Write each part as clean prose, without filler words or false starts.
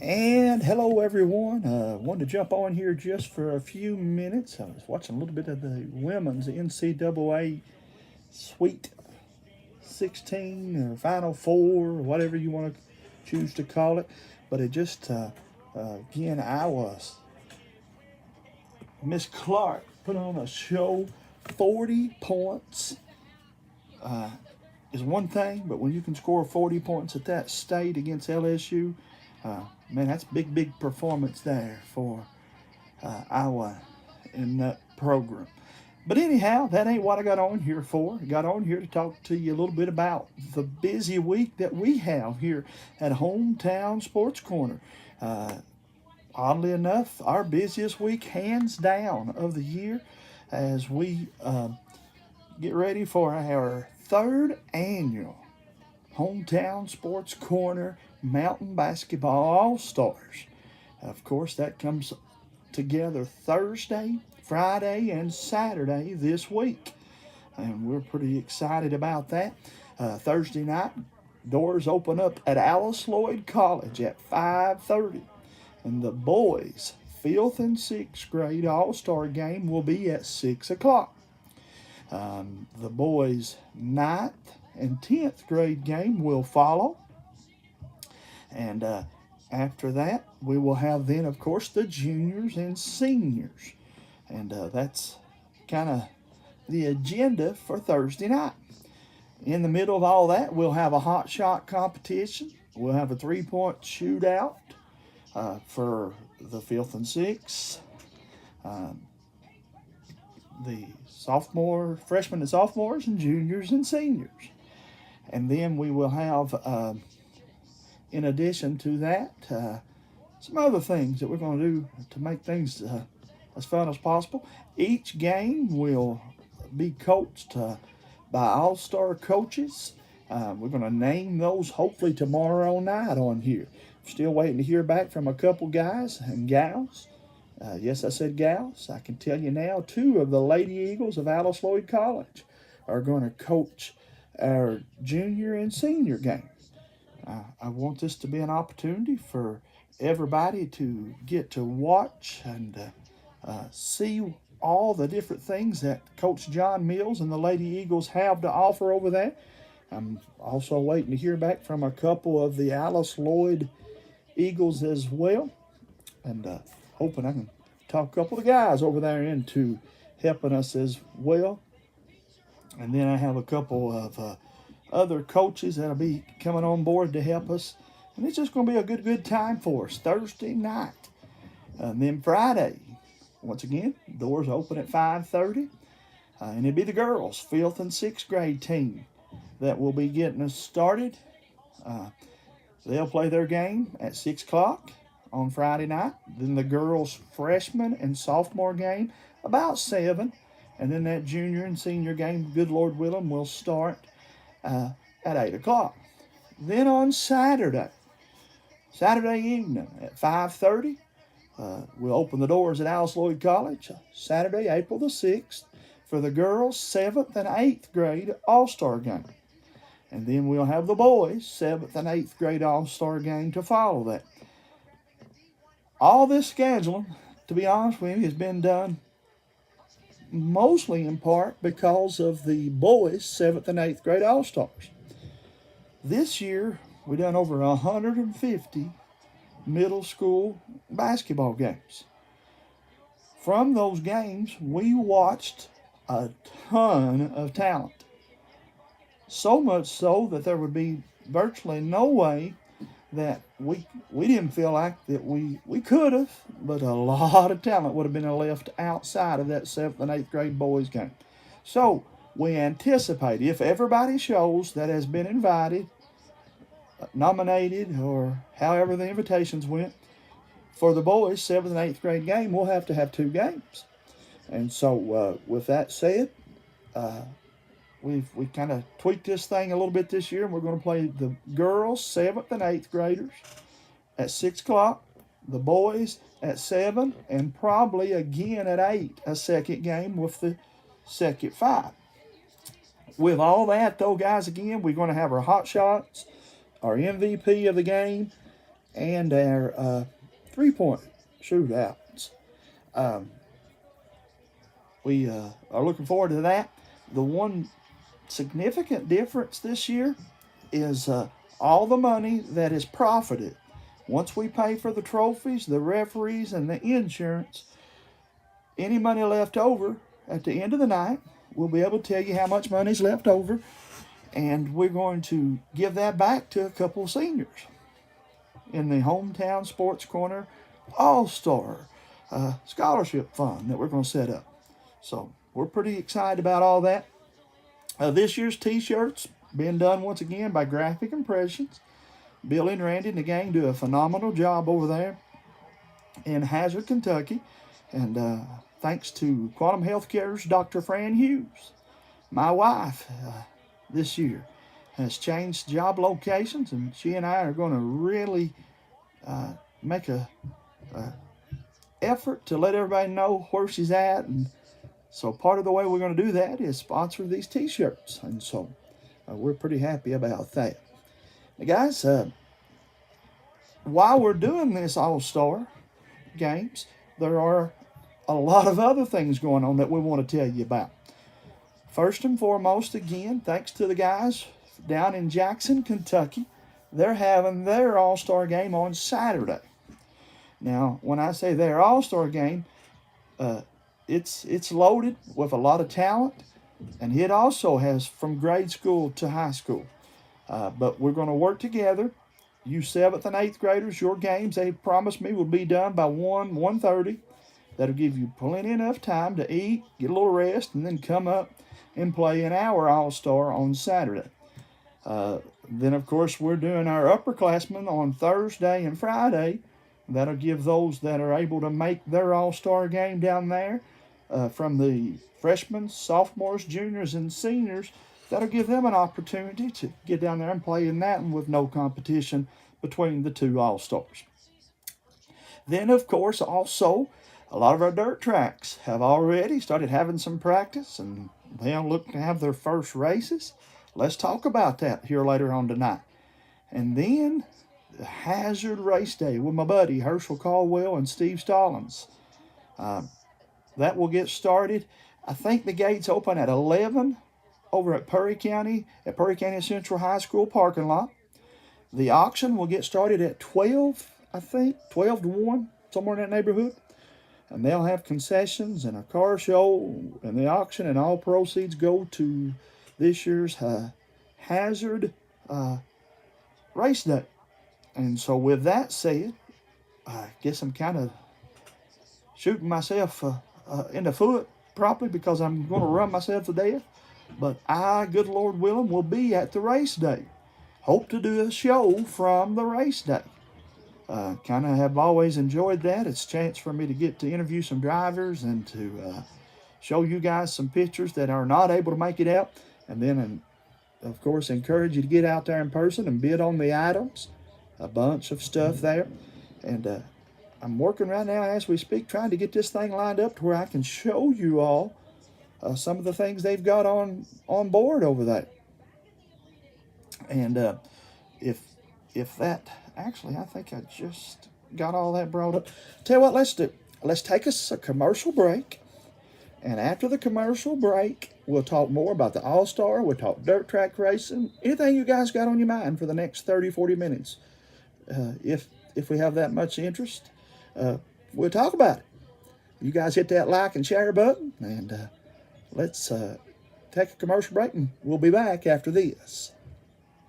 And hello, everyone. Wanted to jump on here just for a few minutes. I was watching a little bit of the women's NCAA Sweet 16 or Final Four, or whatever you want to choose to call it. But it just, again, I was. Miss Clark put on a show. 40 points is one thing, but when you can score 40 points at that state against LSU, man, that's big performance there for Iowa in that program. But anyhow, that ain't what I got on here for. I got on here to talk to you a little bit about the busy week that we have here at Hometown Sports Corner. Oddly enough, our busiest week, hands down, of the year, as we get ready for our third annual Hometown Sports Corner Mountain Basketball All Stars. Of course, that comes together Thursday, Friday, and Saturday this week. And we're pretty excited about that. Thursday night, doors open up at Alice Lloyd College at 5:30. And the boys' 5th and 6th grade All-Star game will be at 6 o'clock. The boys' 9th and 10th grade game will follow. And after that, we will have then, of course, the juniors and seniors. And that's kind of the agenda for Thursday night. In the middle of all that, we'll have a hot shot competition. We'll have a 3-point shootout for the 5th and 6th. The freshmen and sophomores, and juniors and seniors. And then we will have, in addition to that, some other things that we're going to do to make things as fun as possible. Each game will be coached by all-star coaches. We're going to name those hopefully tomorrow night on here. Still waiting to hear back from a couple guys and gals. Yes, I said gals. I can tell you now, 2 of the Lady Eagles of Alice Lloyd College are going to coach our junior and senior game. I want this to be an opportunity for everybody to get to watch and see all the different things that Coach John Mills and the Lady Eagles have to offer over there. I'm also waiting to hear back from a couple of the Alice Lloyd Eagles as well, and hoping I can talk a couple of the guys over there into helping us as well. And then I have a couple of other coaches that'll be coming on board to help us, and it's just going to be a good time for us Thursday night. And then Friday, once again, doors open at 5:30, and it'll be the girls' 5th and 6th grade team that will be getting us started. They'll play their game at 6 o'clock on Friday night. Then the girls' freshman and sophomore game about 7. And then that junior and senior game, good Lord willing, will start at 8 o'clock. Then on Saturday evening at 5:30, we'll open the doors at Alice Lloyd College, Saturday, April the 6th, for the girls' 7th and 8th grade All-Star game. And then we'll have the boys' 7th and 8th grade All-Star game to follow that. All this scheduling, to be honest with you, has been done mostly in part because of the boys' 7th and 8th grade All-Stars. This year, we done over 150 middle school basketball games. From those games, we watched a ton of talent. So much so that there would be virtually no way that we didn't feel like that we could have, but a lot of talent would have been left outside of that 7th and 8th grade boys game. So we anticipate, if everybody shows that has been invited, nominated, or however the invitations went, for the boys' 7th and 8th grade game, we'll have to have 2 games. And so with that said, we kind of tweaked this thing a little bit this year, and we're going to play the girls' 7th and 8th graders at 6 o'clock, the boys at 7, and probably again at 8, a second game with the second 5. With all that, though, guys, again, we're going to have our hot shots, our MVP of the game, and our three-point shootouts. We are looking forward to that. The one significant difference this year is all the money that is profited. Once we pay for the trophies, the referees, and the insurance, any money left over at the end of the night, we'll be able to tell you how much money's left over, and we're going to give that back to a couple of seniors in the Hometown Sports Corner All-Star Scholarship Fund that we're going to set up. So we're pretty excited about all that. This year's t-shirts being done once again by Graphic Impressions. Billy and Randy and the gang do a phenomenal job over there in Hazard, Kentucky. And thanks to Quantum Healthcare's Dr. Fran Hughes, my wife this year has changed job locations, and she and I are going to really make a effort to let everybody know where she's at. And so part of the way we're going to do that is sponsor these t-shirts. And so we're pretty happy about that. Now guys, while we're doing this All-Star games, there are a lot of other things going on that we want to tell you about. First and foremost, again, thanks to the guys down in Jackson, Kentucky. They're having their All-Star game on Saturday. Now, when I say their All-Star game, it's loaded with a lot of talent, and it also has from grade school to high school. But we're going to work together. You 7th and 8th graders, your games, they promised me, will be done by 1:30. That'll give you plenty enough time to eat, get a little rest, and then come up and play in our All-Star on Saturday. Then, of course, we're doing our upperclassmen on Thursday and Friday. That'll give those that are able to make their All-Star game down there from the freshmen, sophomores, juniors, and seniors. That'll give them an opportunity to get down there and play in that one with no competition between the two All-Stars. Then, of course, also, a lot of our dirt tracks have already started having some practice, and they'll look to have their first races. Let's talk about that here later on tonight. And then the Hazard Race Day with my buddy Herschel Caldwell and Steve Stallings. That will get started. I think the gates open at 11 over at Perry County Central High School parking lot. The auction will get started at 12, I think, 12 to 1, somewhere in that neighborhood. And they'll have concessions and a car show and the auction, and all proceeds go to this year's Hazard Race Day. And so with that said, I guess I'm kind of shooting myself in the foot properly because I'm going to run myself to death. But I, good Lord willing, will be at the race day. Hope to do a show from the race day. Kind of have always enjoyed that. It's a chance for me to get to interview some drivers and to show you guys some pictures that are not able to make it out. And then, of course, encourage you to get out there in person and bid on the items. A bunch of stuff there. And I'm working right now as we speak, trying to get this thing lined up to where I can show you all some of the things they've got on board over there. And if that, actually, I think I just got all that brought up. Tell you what, let's do. Let's take us a commercial break. And after the commercial break, we'll talk more about the All-Star. We'll talk dirt track racing. Anything you guys got on your mind for the next 30, 40 minutes. If we have that much interest, we'll talk about it. You guys hit that like and share button. And let's take a commercial break, and we'll be back after this.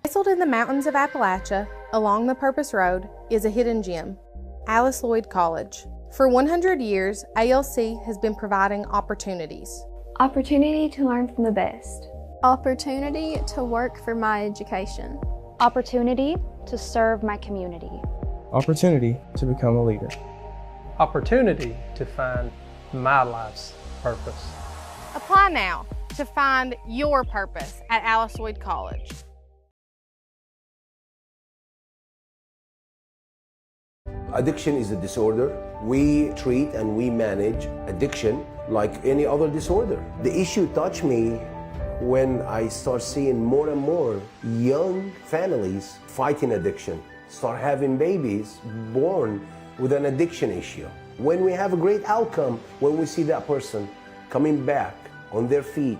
Nestled in the mountains of Appalachia, along the Purpose Road, is a hidden gem, Alice Lloyd College. For 100 years, ALC has been providing opportunities. Opportunity to learn from the best. Opportunity to work for my education. Opportunity to serve my community. Opportunity to become a leader. Opportunity to find my life's purpose. Apply now to find your purpose at Alice Lloyd College. Addiction is a disorder. We treat and we manage addiction like any other disorder. The issue touched me when I start seeing more and more young families fighting addiction. start having babies born with an addiction issue. When we have a great outcome, when we see that person coming back on their feet,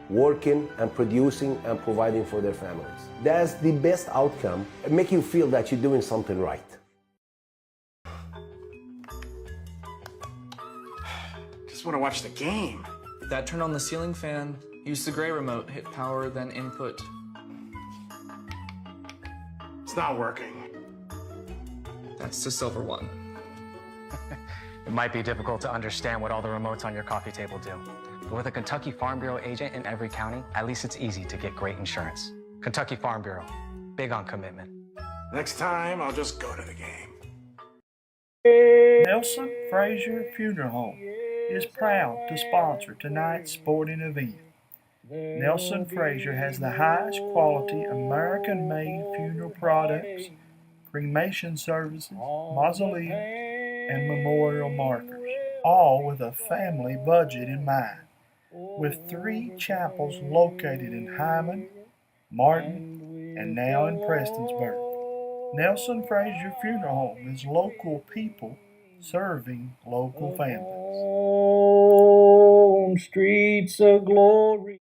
working and producing and providing for their families. That's the best outcome. It makes you feel that you're doing something right. Just want to watch the game. That turned on the ceiling fan. Use the gray remote. Hit power, then input. It's not working. That's the silver one. It might be difficult to understand what all the remotes on your coffee table do. But with a Kentucky Farm Bureau agent in every county, at least it's easy to get great insurance. Kentucky Farm Bureau, big on commitment. Next time, I'll just go to the game. Nelson Frazier Funeral Home is proud to sponsor tonight's sporting event. Nelson Frazier has the highest quality American-made funeral products, cremation services, mausoleums, and memorial markers, all with a family budget in mind. With 3 chapels located in Hyman, Martin, and now in Prestonsburg, Nelson Frazier Funeral Home is local people serving local families. On streets of glory.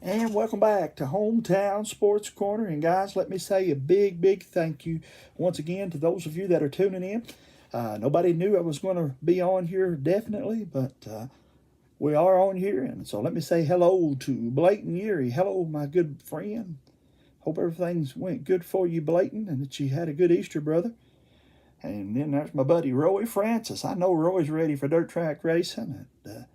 And welcome back to Hometown Sports Corner. And guys, let me say a big, big thank you once again to those of you that are tuning in. Nobody knew I was going to be on here definitely, but we are on here. And so let me say hello to Blayton Yeary. Hello, my good friend. Hope everything's went good for you, Blayton, and that you had a good Easter, brother. And then there's my buddy Roy Francis. I know Roy's ready for dirt track racing. And,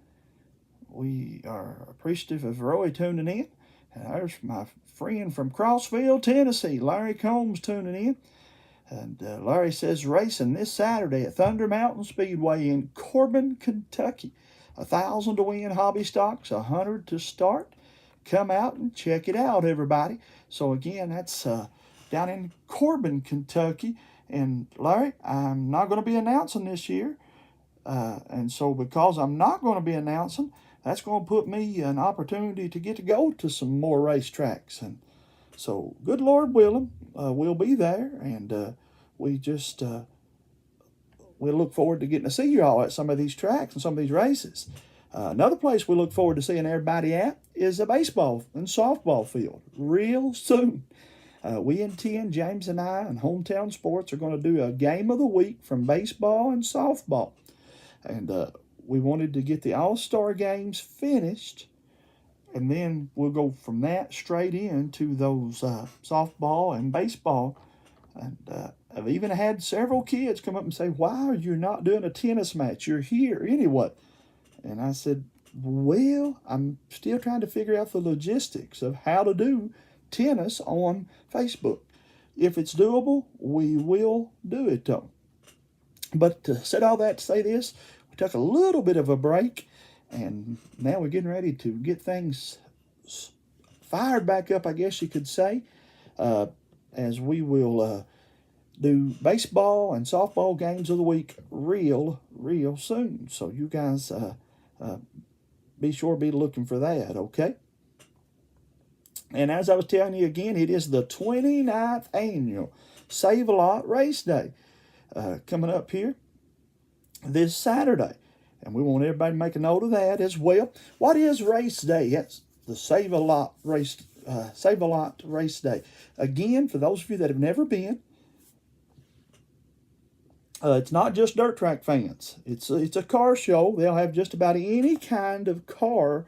we are appreciative of Roy tuning in. And there's my friend from Crossville, Tennessee, Larry Combs, tuning in. And Larry says racing this Saturday at Thunder Mountain Speedway in Corbin, Kentucky. 1,000 to win hobby stocks, 100 to start. Come out and check it out, everybody. So again, that's down in Corbin, Kentucky. And Larry, I'm not going to be announcing this year. And so because I'm not going to be announcing, that's going to put me an opportunity to get to go to some more racetracks. And so, good Lord willing, we'll be there. And we just, we look forward to getting to see you all at some of these tracks and some of these races. Another place we look forward to seeing everybody at is a baseball and softball field real soon. We intend, James and I and Hometown Sports are going to do a game of the week from baseball and softball. And we wanted to get the All-Star games finished, and then we'll go from that straight into those softball and baseball. And I've even had several kids come up and say, why are you not doing a tennis match? You're here anyway. And I said, well, I'm still trying to figure out the logistics of how to do tennis on Facebook. If it's doable, we will do it though. But to said all that to say this, we took a little bit of a break, and now we're getting ready to get things fired back up, I guess you could say, as we will do baseball and softball games of the week real soon. So you guys be sure to be looking for that, okay? And as I was telling you again, it is the 29th annual Save a Lot Race Day coming up here this Saturday. And we want everybody to make a note of that as well. What is Race Day? That's the Save a Lot Race Day. Again, for those of you that have never been, it's not just dirt track fans. It's a car show. They'll have just about any kind of car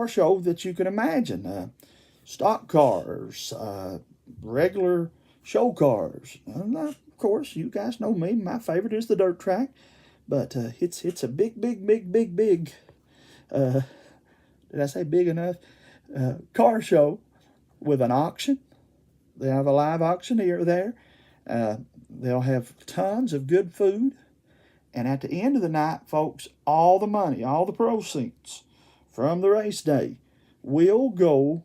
show that you can imagine. Stock cars, regular show cars. And of course, you guys know me. My favorite is the dirt track. But it's a big, did I say big enough? Car show with an auction. They have a live auctioneer there. They'll have tons of good food. And at the end of the night, folks, all the money, all the proceeds from the race day will go,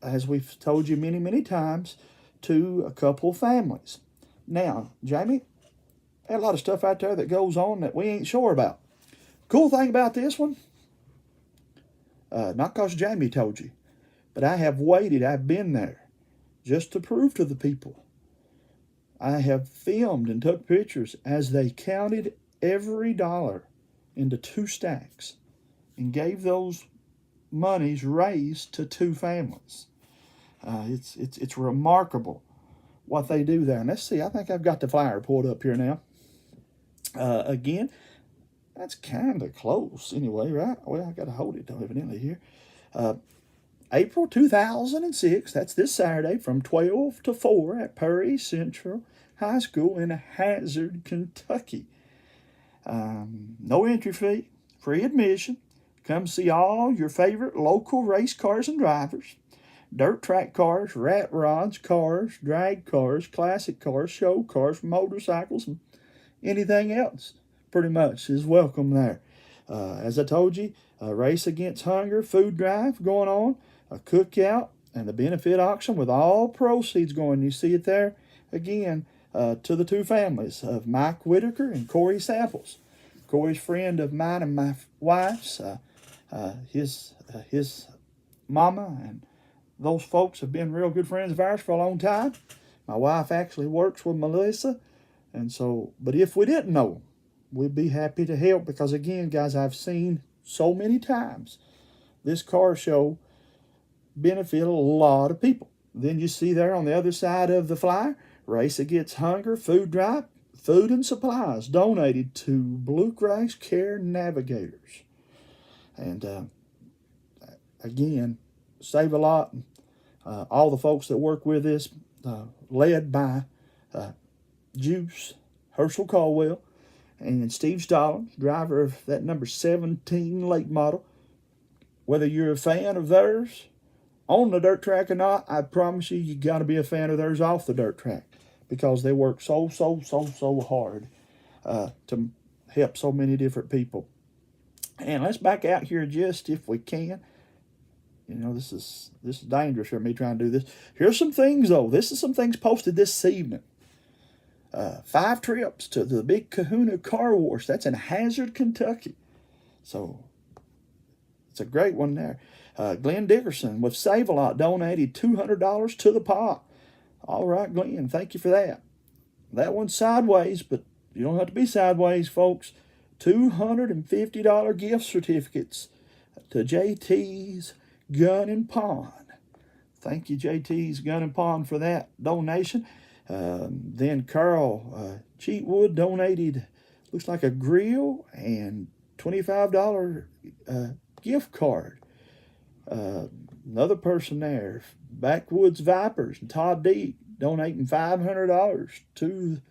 as we've told you many, many times, to a couple families. Now, Jamie, there's a lot of stuff out there that goes on that we ain't sure about. Cool thing about this one, Not because Jamie told you, but I have waited, I've been there just to prove to the people. I have filmed and took pictures as they counted every dollar into 2 stacks and gave those monies raised to 2 families. It's remarkable what they do there. And let's see, I think I've got the flyer pulled up here now. Again, that's kind of close anyway, right? Well, I got to hold it though, evidently here. April 2006, that's this Saturday from 12 to 4 at Perry Central High School in Hazard, Kentucky. No entry fee, free admission. Come see all your favorite local race cars and drivers. Dirt track cars, rat rods, cars, drag cars, classic cars, show cars, motorcycles, and anything else pretty much is welcome there. As I told you, a race against hunger, food drive going on, a cookout, and the benefit auction with all proceeds going. You see it there again to the 2 families of Mike Whitaker and Corey Samples. Corey's friend of mine and my wife's, his mama, and those folks have been real good friends of ours for a long time. My wife actually works with Melissa, and so, but if we didn't know them, we'd be happy to help because, again, guys, I've seen so many times this car show benefit a lot of people. Then you see there on the other side of the flyer, Race Against Hunger Food Drive, food and supplies donated to Bluegrass Care Navigators. And again, save a lot. All the folks that work with this, led by Juice, Herschel Caldwell, and Steve Stallings, driver of that number 17 late model. Whether you're a fan of theirs on the dirt track or not, I promise you got to be a fan of theirs off the dirt track because they work so hard to help so many different people. And let's back out here just if we can. You know, this is dangerous for me trying to do this. Here's some things, though. This is some things posted this evening. 5 trips to the Big Kahuna Car Wash. That's in Hazard, Kentucky. So, it's a great one there. Glenn Dickerson with Save-A-Lot donated $200 to the pot. All right, Glenn, thank you for that. That one's sideways, but you don't have to be sideways, folks. $250 gift certificates to JT's Gun and Pawn. Thank you, JT's Gun and Pawn, for that donation. Then Carl Cheatwood donated, looks like a grill and $25 gift card. Another person there, Backwoods Vipers, and Todd D donating $500 to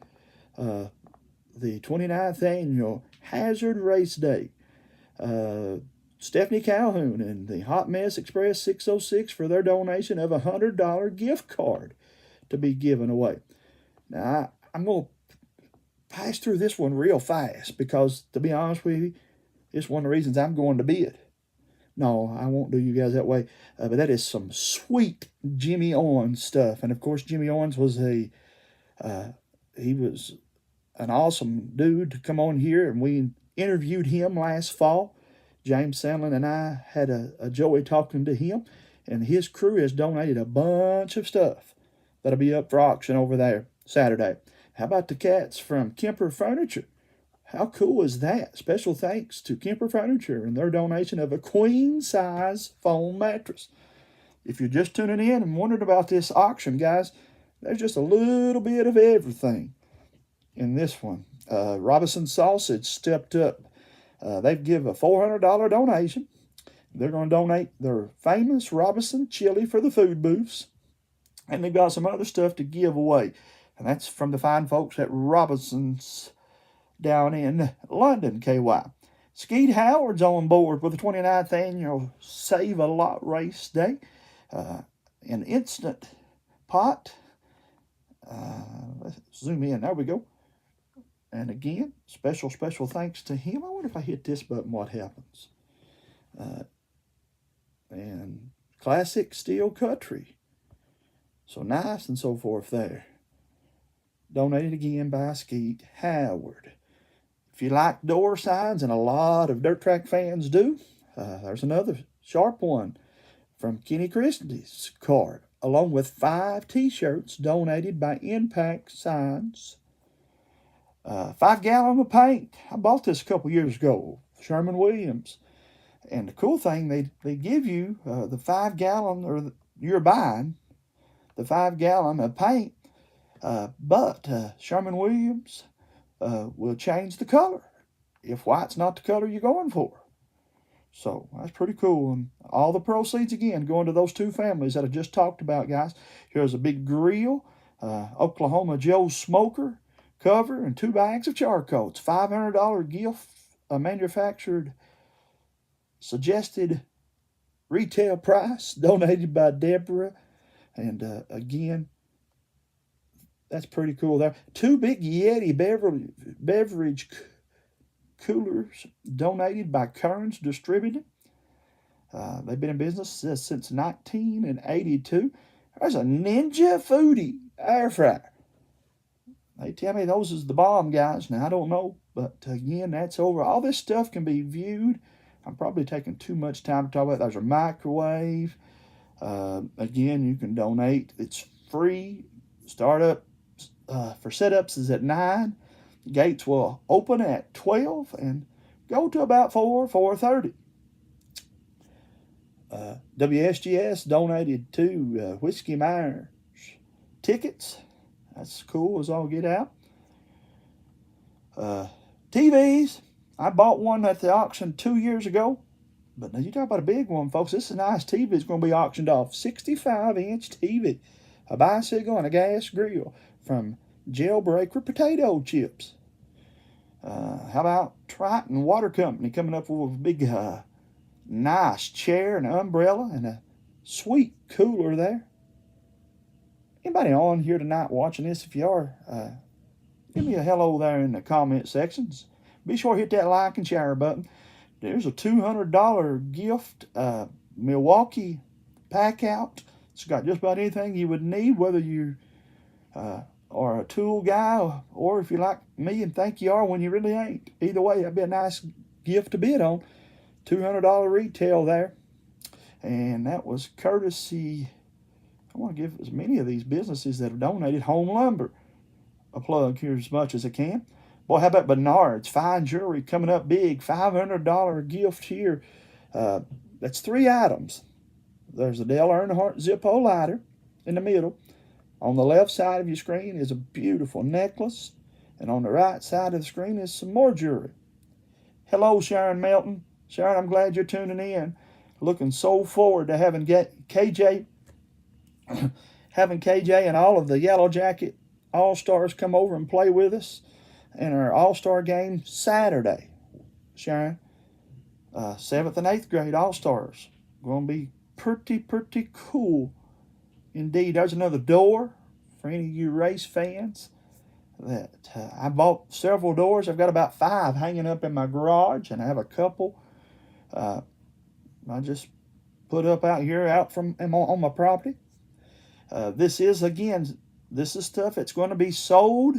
the 29th annual Hazard Race Day. Stephanie Calhoun and the Hot Mess Express 606 for their donation of a $100 gift card to be given away. Now, I'm going to pass through this one real fast because, to be honest with you, it's one of the reasons I'm going to bid. No, I won't do you guys that way. But that is some sweet Jimmy Owens stuff. And, of course, Jimmy Owens was he was an awesome dude to come on here, and we interviewed him last fall. James Sandlin and I had a joy talking to him, and his crew has donated a bunch of stuff that'll be up for auction over there Saturday. How about the cats from Kemper Furniture? How cool is that? Special thanks to Kemper Furniture and their donation of a queen-size foam mattress. If you're just tuning in and wondering about this auction, guys, there's just a little bit of everything in this one. Robinson Sausage stepped up. They've given a $400 donation. They're going to donate their famous Robinson chili for the food booths. And they've got some other stuff to give away. And that's from the fine folks at Robinson's down in London, KY. Skeet Howard's on board with the 29th annual Save-A-Lot Race Day. An instant pot. Let's zoom in. There we go. And again, special thanks to him. I wonder if I hit this button, what happens. And classic steel cutlery. So nice and so forth there. Donated again by Skeet Howard. If you like door signs, and a lot of dirt track fans do, there's another sharp one from Kenny Christie's card, along with 5 t-shirts donated by Impact Signs. 5 gallon of paint. I bought this a couple years ago, Sherwin-Williams. And the cool thing, they give you the 5 gallon, or you're buying the 5 gallon of paint, but Sherwin-Williams will change the color if white's not the color you're going for. So that's pretty cool. And all the proceeds, again, going to those 2 families that I just talked about, guys. Here's a big grill, Oklahoma Joe's smoker cover, and 2 bags of charcoal. It's $500 gift, manufactured, suggested retail price, donated by Deborah. And again, that's pretty cool there. 2 big Yeti beverage coolers donated by Kearns Distributing. They've been in business since 1982. There's a Ninja Foodie air fryer. They tell me those is the bomb, guys. Now, I don't know, but again, that's over. All this stuff can be viewed. I'm probably taking too much time to talk about it. There's a microwave. Again, you can donate. It's free. Startup for setups is at 9. Gates will open at 12 and go to about 4:30. WSGS donated 2 Whiskey Myers tickets. That's cool as all get out. TVs. I bought one at the auction 2 years ago. But now you talk about a big one, folks. This is a nice TV. It's going to be auctioned off. 65-inch TV. A bicycle and a gas grill from Jailbreaker Potato Chips. How about Triton Water Company coming up with a big, nice chair and an umbrella and a sweet cooler there. Anybody on here tonight watching this? If you are, give me a hello there in the comment sections. Be sure to hit that like and share button. There's a $200 gift, Milwaukee pack out. It's got just about anything you would need, whether you are a tool guy or if you're like me and think you are when you really ain't. Either way, that'd be a nice gift to bid on. $200 retail there. And that was courtesy, I want to give as many of these businesses that have donated Home Lumber a plug here as much as I can. Boy, how about Bernard's? Fine jewelry coming up big. $500 gift here. That's 3 items. There's a Dale Earnhardt Zippo lighter in the middle. On the left side of your screen is a beautiful necklace. And on the right side of the screen is some more jewelry. Hello, Sharon Melton. Sharon, I'm glad you're tuning in. Looking so forward to having KJ and all of the Yellow Jacket All-Stars come over and play with us in our All-Star game Saturday, Sharon. 7th and 8th grade All-Stars. Going to be pretty cool indeed. There's another door for any of you race fans. That I bought several doors. I've got about 5 hanging up in my garage, and I have a couple I just put up out here on my property. This is stuff that's going to be sold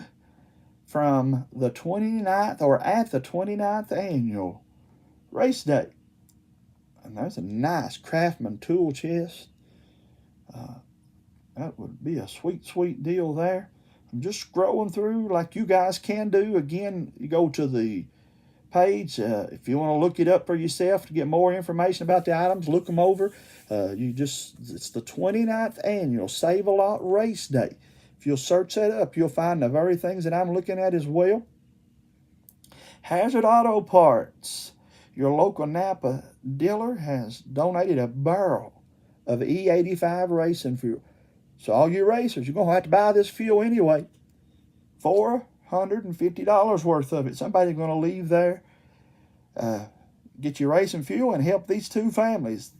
from the 29th or at the 29th annual race day. And there's a nice Craftsman tool chest. That would be a sweet deal there. I'm just scrolling through like you guys can do. Again, you go to the page. If you want to look it up for yourself to get more information about the items, look them over. It's the 29th annual Save a Lot Race Day. If you'll search that up, you'll find the very things that I'm looking at as well. Hazard Auto Parts. Your local Napa dealer has donated a barrel of E85 racing fuel. So all you racers, you're going to have to buy this fuel anyway. $450 worth of it. Somebody's going to leave there, get your racing fuel and help these 2 families.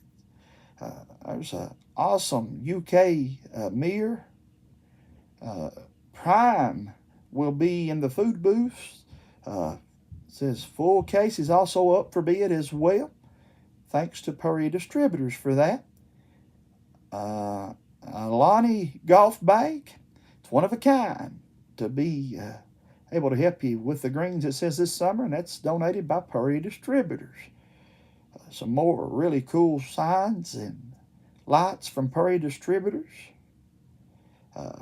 There's an awesome UK Mir. Prime will be in the food booths. It says full case is also up for bid as well. Thanks to Perry Distributors for that. Lonnie golf bag. It's one of a kind to be able to help you with the greens, it says this summer, and that's donated by Perry Distributors. Some more really cool signs and lights from Prairie Distributors.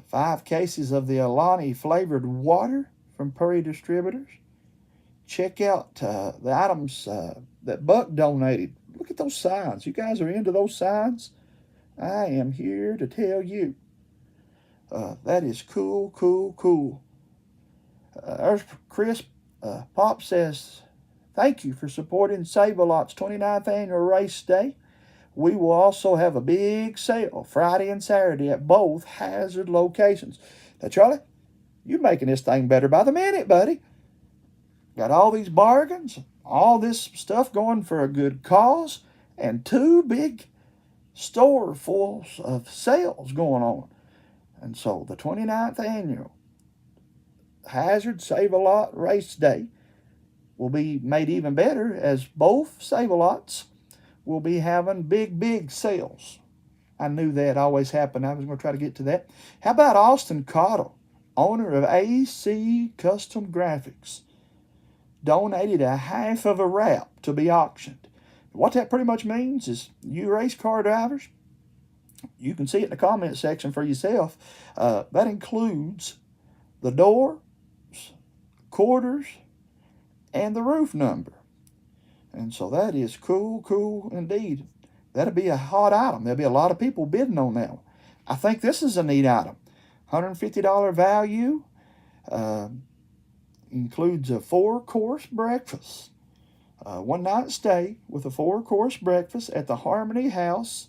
5 cases of the Alani flavored water from Prairie Distributors. Check out the items that Buck donated. Look at those signs. You guys are into those signs? I am here to tell you. That is cool, cool, cool. There's Chris. Pop says, thank you for supporting Save-A-Lot's 29th annual race day. We will also have a big sale Friday and Saturday at both Hazard locations. Now, Charlie, you're making this thing better by the minute, buddy. Got all these bargains, all this stuff going for a good cause, and 2 big store fulls of sales going on. And so the 29th annual Hazard Save-A-Lot race day will be made even better as both Save-A-Lots will be having big sales. I knew that always happened. I was going to try to get to that. How about Austin Cottle, owner of AC Custom Graphics, donated a half of a wrap to be auctioned. What that pretty much means is you race car drivers, you can see it in the comment section for yourself. That includes the doors, quarters, and the roof number. And so that is cool indeed. That'll be a hot item. There'll be a lot of people bidding on that one. I think this is a neat item. $150 value. Includes a 4-course breakfast. 1 night stay with a 4-course breakfast at the Harmony House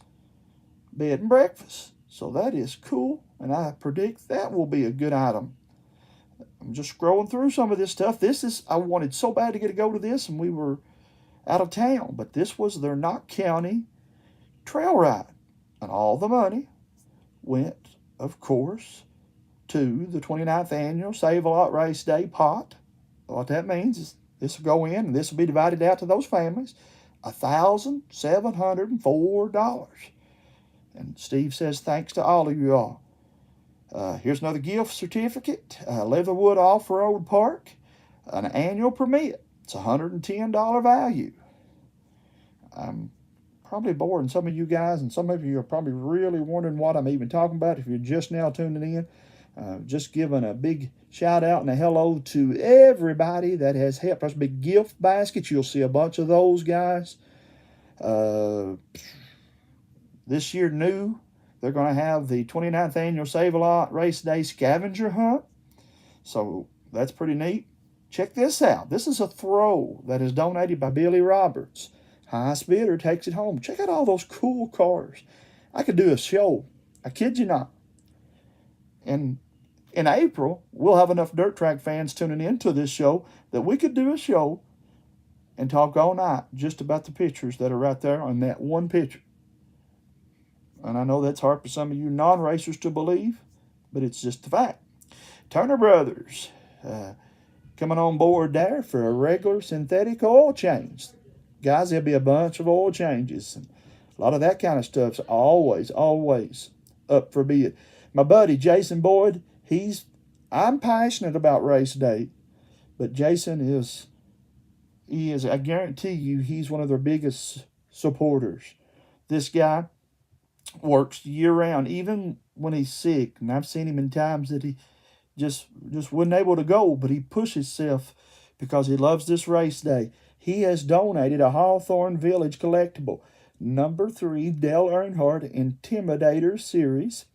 Bed and Breakfast. So that is cool, and I predict that will be a good item. I'm just scrolling through some of this stuff. I wanted so bad to get to go to this, and we were out of town, but this was their Knott County trail ride, and all the money went, of course, to the 29th annual Save-A-Lot race day pot. What that means is this will go in, and this will be divided out to those families, $1,704. And Steve says thanks to all of you all. Here's another gift certificate, Leatherwood Off-Road Park, an annual permit. It's $110 value. I'm probably boring some of you guys, and some of you are probably really wondering what I'm even talking about if you're just now tuning in. Just giving a big shout out and a hello to everybody that has helped us. Big gift baskets. You'll see a bunch of those guys. This year new, they're going to have the 29th annual Save-A-Lot Race Day Scavenger Hunt. So that's pretty neat. Check this out. This is a throw that is donated by Billy Roberts. Highest bidder takes it home. Check out all those cool cars. I could do a show. I kid you not. And in April, we'll have enough dirt track fans tuning into this show that we could do a show and talk all night just about the pictures that are right there on that one picture. And I know that's hard for some of you non-racers to believe, but it's just a fact. Turner Brothers coming on board there for a regular synthetic oil change. Guys, there'll be a bunch of oil changes. And a lot of that kind of stuff's always up for bid. My buddy Jason Boyd, I'm passionate about race day, but Jason is, I guarantee you, he's one of their biggest supporters. This guy works year-round, even when he's sick, and I've seen him in times that he just wasn't able to go, but he pushes himself because he loves this race day. He has donated a Hawthorne Village collectible, number 3 Dale Earnhardt Intimidator Series,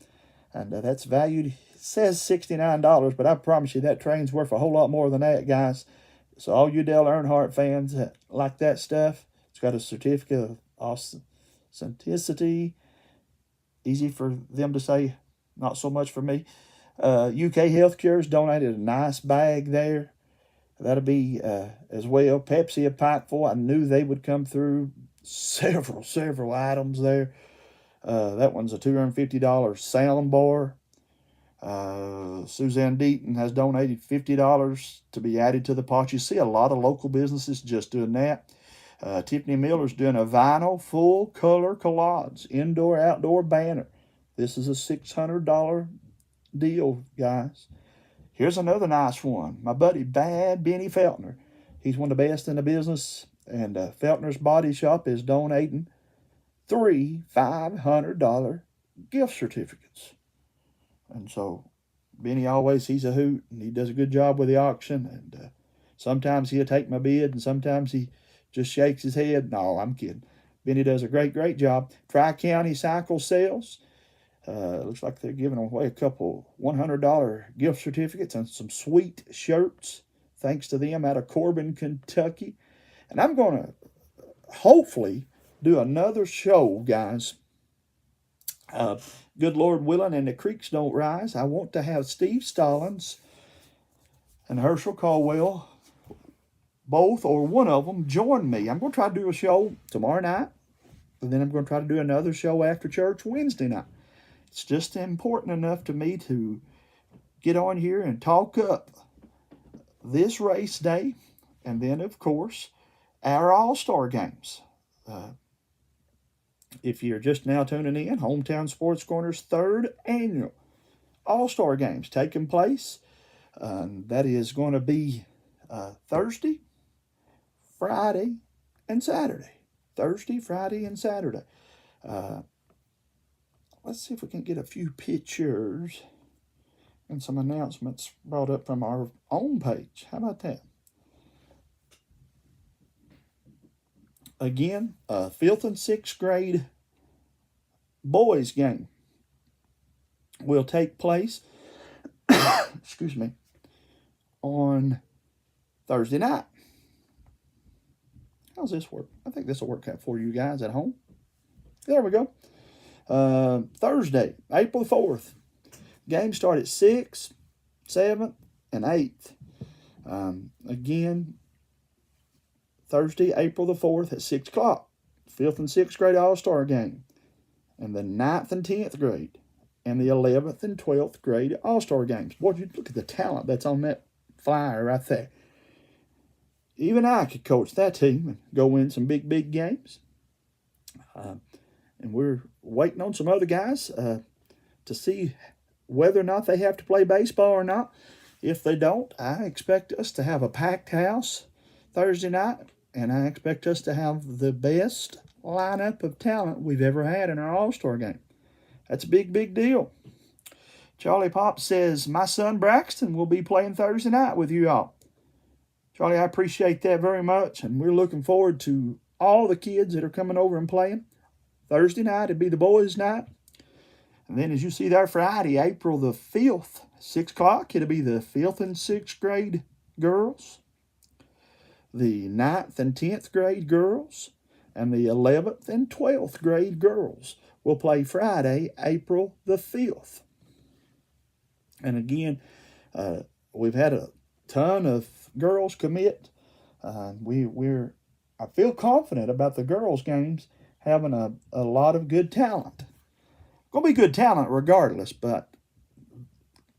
and that's valued, it says $69, but I promise you that train's worth a whole lot more than that, guys. So all you Dale Earnhardt fans that like that stuff, it's got a certificate of authenticity. Easy for them to say, not so much for me. UK Healthcare's donated a nice bag there. That'll be as well. Pepsi, a pintful. I knew they would come through. Several items there. That one's a $250 sound bar. Suzanne Deaton has donated $50 to be added to the pot. You see a lot of local businesses just doing that. Tiffany Miller's doing a vinyl full color collage, indoor, outdoor banner. This is a $600 deal, guys. Here's another nice one. My buddy Bad Benny Feltner. He's one of the best in the business. And Feltner's Body Shop is donating 3 $500 gift certificates. And so Benny always sees a hoot, and he does a good job with the auction. And sometimes he'll take my bid, and sometimes he just shakes his head. No, I'm kidding. Benny does a great job. Tri-County Cycle Sales. Looks like they're giving away a couple $100 gift certificates and some sweet shirts, thanks to them, out of Corbin, Kentucky. And I'm going to hopefully do another show, guys. Good Lord willing, and the creeks don't rise. I want to have Steve Stallings and Herschel Caldwell, both or one of them, join me. I'm going to try to do a show tomorrow night, and then I'm going to try to do another show after church Wednesday night. It's just important enough to me to get on here and talk up this race day, and then, of course, our All-Star games. If you're just now tuning in, Hometown Sports Corner's 3rd annual All-Star games taking place. That is going to be Thursday, Friday, and Saturday. Thursday, Friday, and Saturday. Let's see if we can get a few pictures and some announcements brought up from our own page. How about that? Again, 5th and 6th grade boys game will take place, excuse me, on Thursday night. How's this work? I think this will work out for you guys at home. There we go. Thursday, April 4th. Games start at 6th, 7th, and 8th. Again, Thursday, April the 4th at 6 o'clock. 5th and 6th grade All-Star game. And the 9th and 10th grade. And the 11th and 12th grade All-Star games. Boy, you look at the talent that's on that flyer right there. Even I could coach that team and go win some big games. And we're waiting on some other guys to see whether or not they have to play baseball or not. If they don't, I expect us to have a packed house Thursday night. And I expect us to have the best lineup of talent we've ever had in our All-Star game. That's a big deal. Charlie Pop says, my son Braxton will be playing Thursday night with you all. Charlie, I appreciate that very much. And we're looking forward to all the kids that are coming over and playing. Thursday night, it'll be the boys' night. And then as you see there, Friday, April the 5th, 6 o'clock, it'll be the 5th and 6th grade girls, the 9th and 10th grade girls, and the 11th and 12th grade girls will play Friday, April the 5th. And again, we've had a ton of girls commit. I feel confident about the girls' games having a lot of good talent. Going to be good talent regardless, but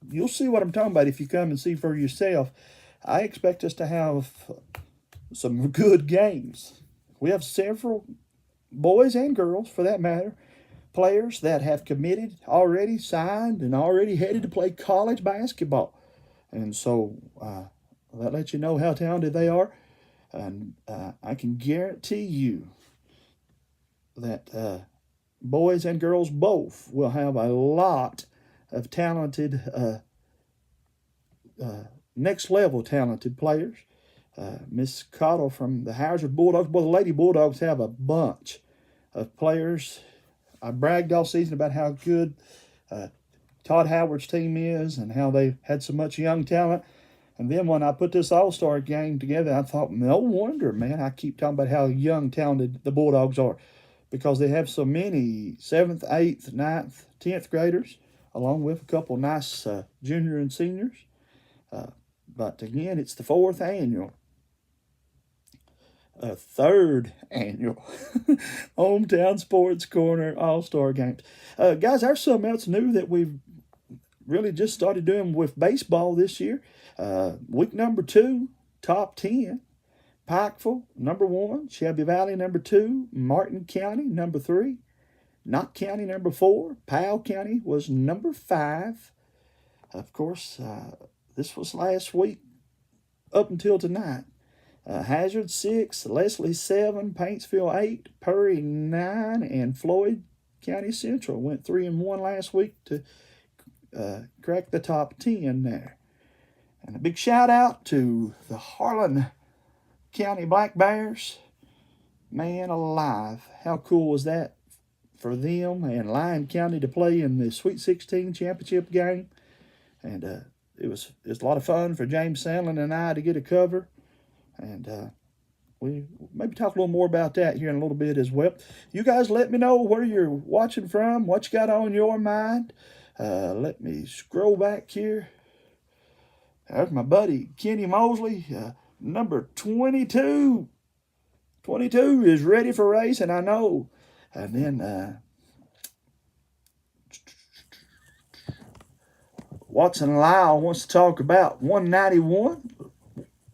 you'll see what I'm talking about if you come and see for yourself. I expect us to have some good games. We have several boys and girls, for that matter, players that have committed, already signed, and already headed to play college basketball. And so that lets you know how talented they are. And I can guarantee you that boys and girls both will have a lot of talented, next-level talented players. Miss Cottle from the Howard Bulldogs. Well, the Lady Bulldogs have a bunch of players. I bragged all season about how good Todd Howard's team is and how they had so much young talent. And then when I put this All-Star game together, I thought, no wonder, man, I keep talking about how young, talented the Bulldogs are, because they have so many 7th, 8th, 9th, 10th graders, along with a couple nice junior and seniors. But again, it's the 4th annual. 3rd annual Hometown Sports Corner All-Star Games. Guys, there's something else new that we've really just started doing with baseball this year. Week number 2, top 10. Pikeville, number 1. Shelby Valley, number 2. Martin County, number 3. Knott County, number 4. Powell County was number 5. Of course, this was last week up until tonight. Hazard 6, Leslie 7, Paintsville 8, Perry 9, and Floyd County Central went 3-1 last week to crack the top 10 there. And a big shout out to the Harlan County Black Bears. Man alive, how cool was that for them and Lyon County to play in the Sweet 16 championship game. And it was a lot of fun for James Sandlin and I to get a cover. And we maybe talk a little more about that here in a little bit as well. You guys let me know where you're watching from, what you got on your mind. Let me scroll back here. There's my buddy Kenny Mosley, number 22. 22 is ready for racing, I know. And then Watson Lyle wants to talk about 191.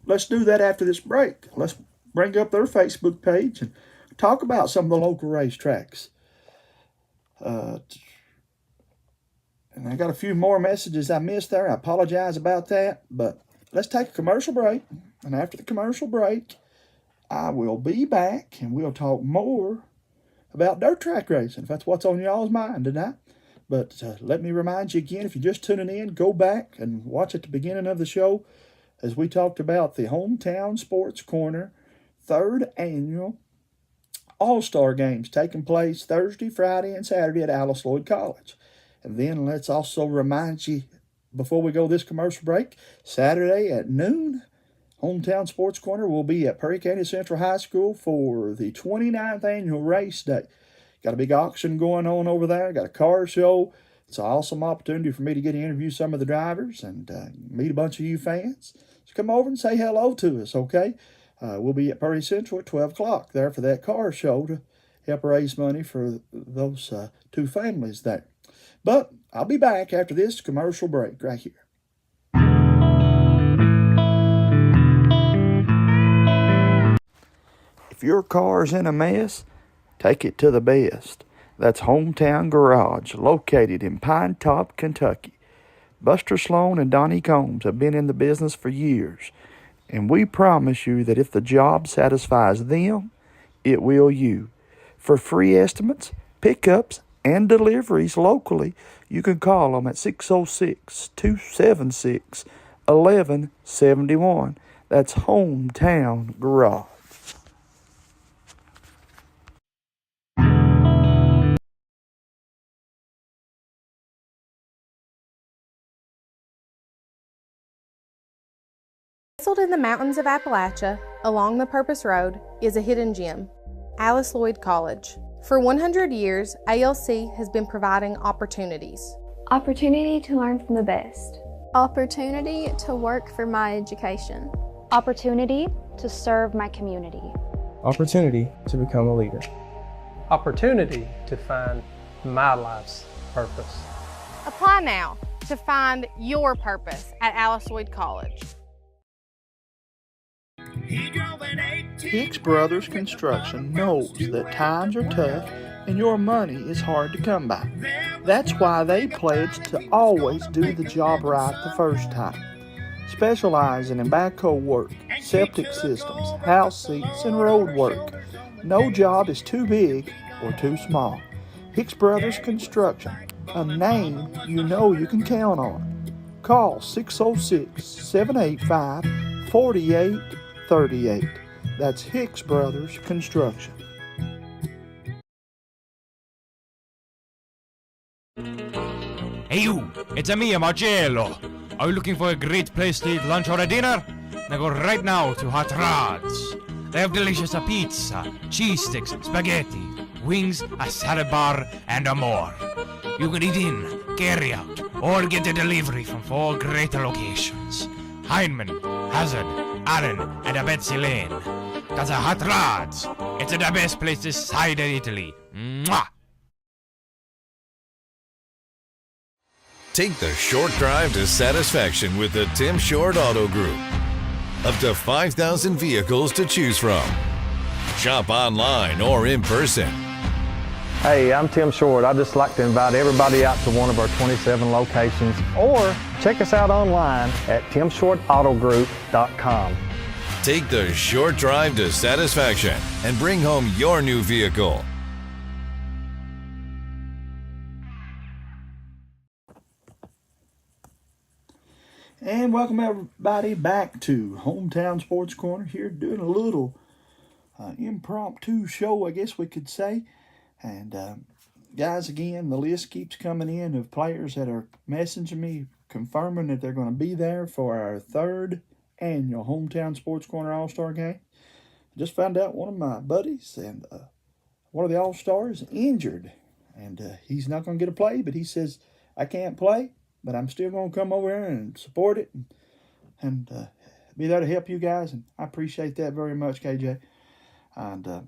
Let's do that after this break. Let's bring up their Facebook page and talk about some of the local racetracks. And I got a few more messages I missed there. I apologize about that. But let's take a commercial break. And after the commercial break, I will be back and we'll talk more about dirt track racing, if that's what's on y'all's mind tonight. But let me remind you again, if you're just tuning in, go back and watch at the beginning of the show as we talked about the Hometown Sports Corner 3rd Annual All-Star Games taking place Thursday, Friday, and Saturday at Alice Lloyd College. And then let's also remind you, before we go this commercial break, Saturday at noon, Hometown Sports Corner will be at Perry County Central High School for the 29th Annual Race Day. Got a big auction going on over there. Got a car show. It's an awesome opportunity for me to get to interview some of the drivers and meet a bunch of you fans. So come over and say hello to us, okay? We'll be at Perry Central at 12 o'clock there for that car show to help raise money for those two families there. But I'll be back after this commercial break right here. If your car's in a mess, take it to the best. That's Hometown Garage, located in Pine Top, Kentucky. Buster Sloan and Donnie Combs have been in the business for years, and we promise you that if the job satisfies them, it will you. For free estimates, pickups, and deliveries locally, you can call them at 606-276-1171. That's Hometown Garage. Nestled in the mountains of Appalachia, along the Purpose Road, is a hidden gem, Alice Lloyd College. For 100 years, ALC has been providing opportunities. Opportunity to learn from the best. Opportunity to work for my education. Opportunity to serve my community. Opportunity to become a leader. Opportunity to find my life's purpose. Apply now to find your purpose at Alice Lloyd College. Hicks Brothers Construction knows that times are tough and your money is hard to come by. That's why they pledge to always do the job right the first time. Specializing in backhoe work, septic systems, house seats, and road work. No job is too big or too small. Hicks Brothers Construction, a name you know you can count on. Call 606-785-4838. That's Hicks Brothers Construction. Hey you, it's me, Marcello. Are you looking for a great place to eat lunch or a dinner? Then go right now to Hot Rods. They have delicious pizza, cheese sticks, spaghetti, wings, a salad bar, and more. You can eat in, carry out, or get a delivery from 4 great locations. Heinemann, Hazard, Allen, and Betsy Lane. That's a Hot Rods. It's the best place this side of Italy. Mwah! Take the short drive to satisfaction with the Tim Short Auto Group. Up to 5,000 vehicles to choose from. Shop online or in person. Hey, I'm Tim Short. I'd just like to invite everybody out to one of our 27 locations or check us out online at timshortautogroup.com. Take the short drive to satisfaction and bring home your new vehicle. And welcome everybody back to Hometown Sports Corner here, doing a little impromptu show, I guess we could say. And guys, again, the list keeps coming in of players that are messaging me confirming that they're going to be there for our 3rd annual Hometown Sports Corner All-Star Game. Just found out one of my buddies and one of the All-Stars injured, and he's not going to get a play, but he says, I can't play, but I'm still going to come over here and support it and be there to help you guys, and I appreciate that very much, KJ. And I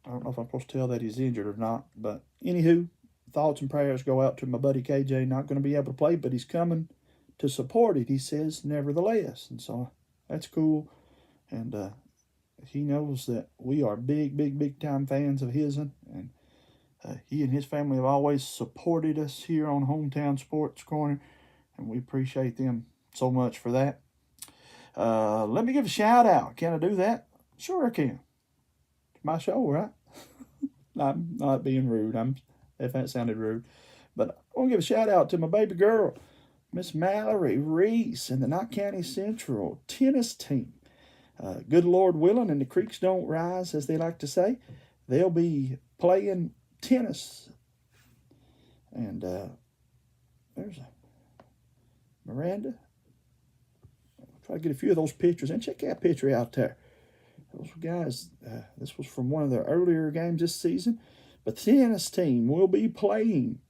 don't know if I'm supposed to tell that he's injured or not, but anywho, thoughts and prayers go out to my buddy KJ, not going to be able to play, but he's coming to support it, he says, nevertheless. And so that's cool. And he knows that we are big time fans of his, and he and his family have always supported us here on Hometown Sports Corner, and we appreciate them so much for that. Let me give a shout out. Can I do that? Sure I can. It's my show, right? I'm not being rude. If that sounded rude. But I want to give a shout out to my baby girl, Miss Mallory Reese, and the Knott County Central tennis team. Good Lord willing, and the creeks don't rise, as they like to say. They'll be playing tennis. And there's Miranda. I'll try to get a few of those pictures. And check that picture out there. Those guys, this was from one of their earlier games this season. But the tennis team will be playing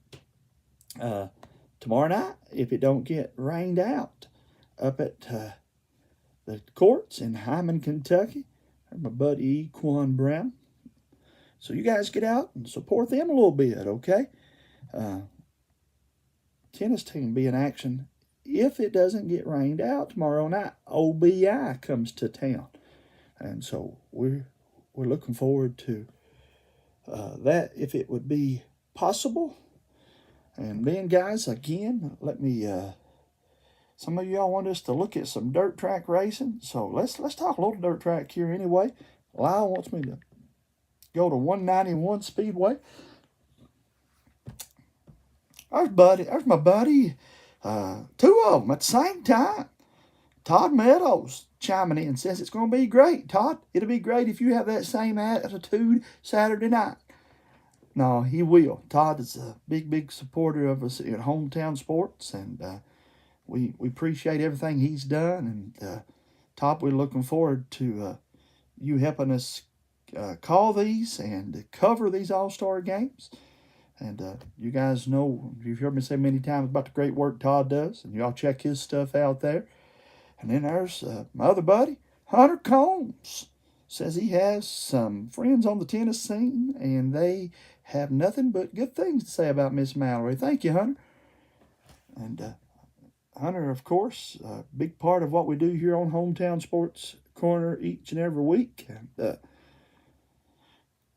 tomorrow night, if it don't get rained out, up at the courts in Hyman, Kentucky. My buddy Equan Brown. So you guys get out and support them a little bit, okay? Tennis team be in action if it doesn't get rained out tomorrow night. OBI comes to town. And so we're looking forward to that, if it would be possible. And then, guys, again, let me, some of y'all want us to look at some dirt track racing. So let's talk a little dirt track here anyway. Lyle wants me to go to 191 Speedway. There's my buddy, 2 of them at the same time. Todd Meadows chiming in, says it's going to be great. Todd, it'll be great if you have that same attitude Saturday night. No, he will. Todd is a big supporter of us at Hometown Sports, and we appreciate everything he's done. And Todd, we're looking forward to you helping us call these and cover these All-Star games. And you guys know, you've heard me say many times about the great work Todd does, and y'all check his stuff out there. And then there's my other buddy, Hunter Combs. Says he has some friends on the tennis scene, and they have nothing but good things to say about Miss Mallory. Thank you, Hunter. And Hunter, of course, a big part of what we do here on Hometown Sports Corner each and every week. And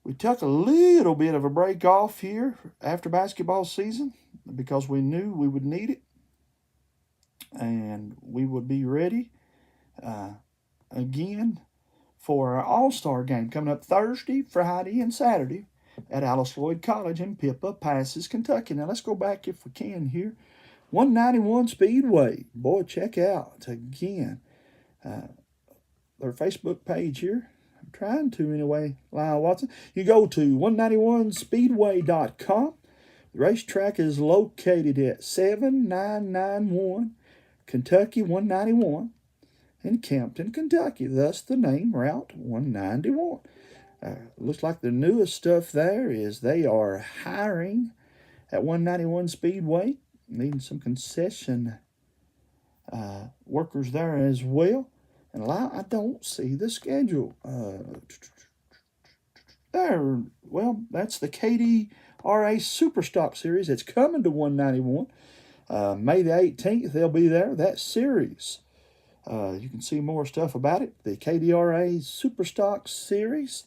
we took a little bit of a break off here after basketball season because we knew we would need it. And we would be ready again for our All-Star game coming up Thursday, Friday, and Saturday at Alice Lloyd College in Pippa Passes, Kentucky. Now let's go back, if we can, here. 191 Speedway. Boy, check out again their Facebook page here. I'm trying to anyway, Lyle Watson. You go to 191speedway.com. The racetrack is located at 7991 Kentucky 191 in Campton, Kentucky. Thus the name Route 191. Looks like the newest stuff there is they are hiring at 191 Speedway, needing some concession workers there as well. And I don't see the schedule. There, well, that's the KDRA Superstock Series. It's coming to 191. May the 18th, they'll be there. That series, you can see more stuff about it. The KDRA Superstock Series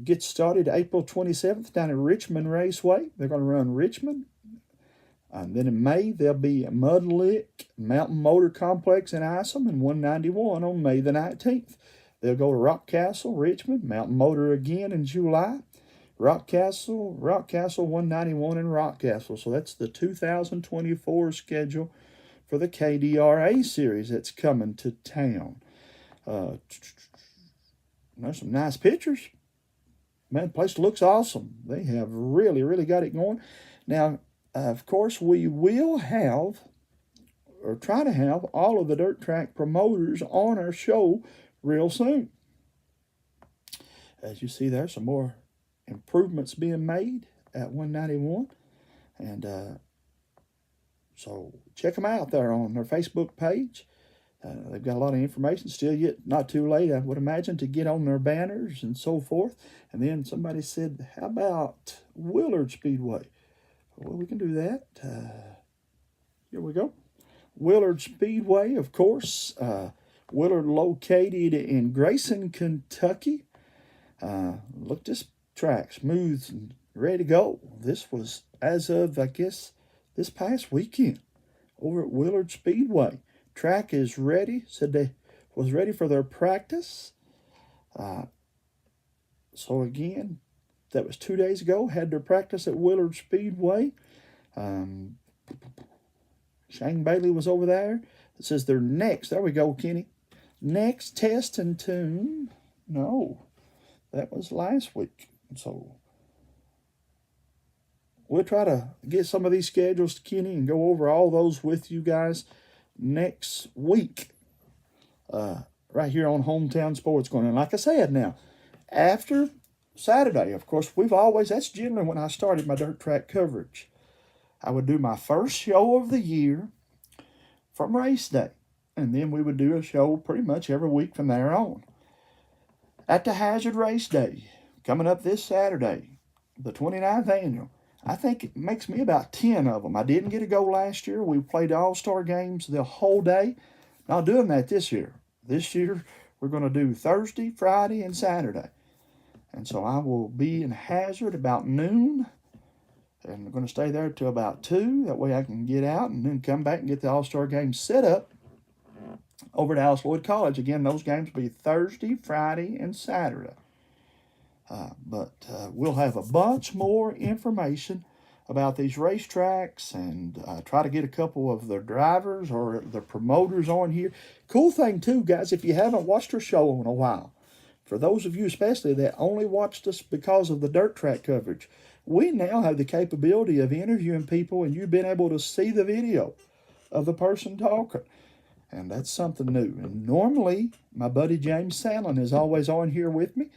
gets started April 27th down at Richmond Raceway. They're going to run Richmond, Then in May, there'll be Mud Lick Mountain Motor Complex in Isom and 191 on May the 19th. They'll go to Rock Castle, Richmond, Mountain Motor again in July. Rock Castle 191 in Rock Castle. So that's the 2024 schedule for the KDRA series that's coming to town. There's some nice pictures. Man, the place looks awesome. They have really, really got it going. Now, of course, we will have, or try to have, all of the dirt track promoters on our show real soon. As you see there, some more improvements being made at 191. And so check them out there on their Facebook page. They've got a lot of information. Still yet not too late, I would imagine, to get on their banners and so forth. And then somebody said, how about Willard Speedway? Well, we can do that. Here we go. Willard Speedway, of course. Willard located in Grayson, Kentucky. Look at this track, smooth and ready to go. This was as of, I guess, this past weekend over at Willard Speedway. Track is ready. Said they was ready for their practice. So again, that was 2 days ago. Had their practice at Willard Speedway. Shane Bailey was over there. It says their next. There we go, Kenny. Next test and tune. No, that was last week. So we'll try to get some of these schedules to Kenny and go over all those with you guys next week, right here on Hometown Sports Corner. And like I said, now after Saturday, of course, that's generally when I started my dirt track coverage. I would do my first show of the year from race day, and then we would do a show pretty much every week from there on. At the Hazard Race Day, coming up this Saturday, the 29th annual, I think it makes me about 10 of them. I didn't get to go last year. We played all-star games the whole day. Not doing that this year. This year, we're going to do Thursday, Friday, and Saturday. And so I will be in Hazard about noon. And we're going to stay there till about 2. That way I can get out and then come back and get the all-star games set up over at Alice Lloyd College. Again, those games will be Thursday, Friday, and Saturday. But we'll have a bunch more information about these racetracks and try to get a couple of the drivers or the promoters on here. Cool thing too, guys, if you haven't watched our show in a while, for those of you especially that only watched us because of the dirt track coverage, we now have the capability of interviewing people and you've been able to see the video of the person talking. And that's something new. And normally, my buddy James Sandlin is always on here with me.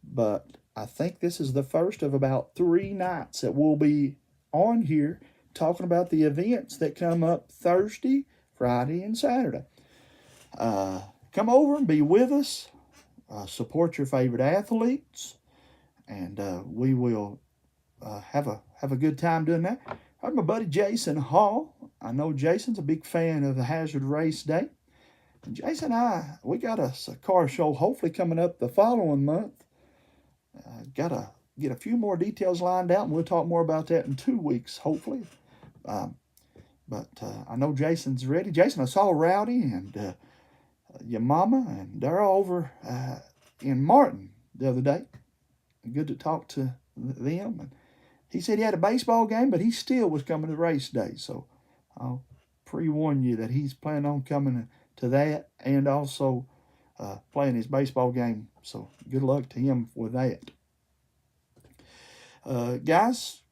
But I think this is the first of about 3 nights that we'll be on here talking about the events that come up Thursday, Friday, and Saturday. Come over and be with us. Support your favorite athletes. And we will have a good time doing that. I have my buddy Jason Hall. I know Jason's a big fan of the Hazard Race Day. And Jason and I, we got us a car show hopefully coming up the following month. Got to get a few more details lined out, and we'll talk more about that in 2 weeks, hopefully. But I know Jason's ready. Jason, I saw Rowdy and your mama, and they're all over in Martin the other day. Good to talk to them. And he said he had a baseball game, but he still was coming to race day. So I'll pre-warn you that he's planning on coming to that and also playing his baseball game. So good luck to him with that. Guys,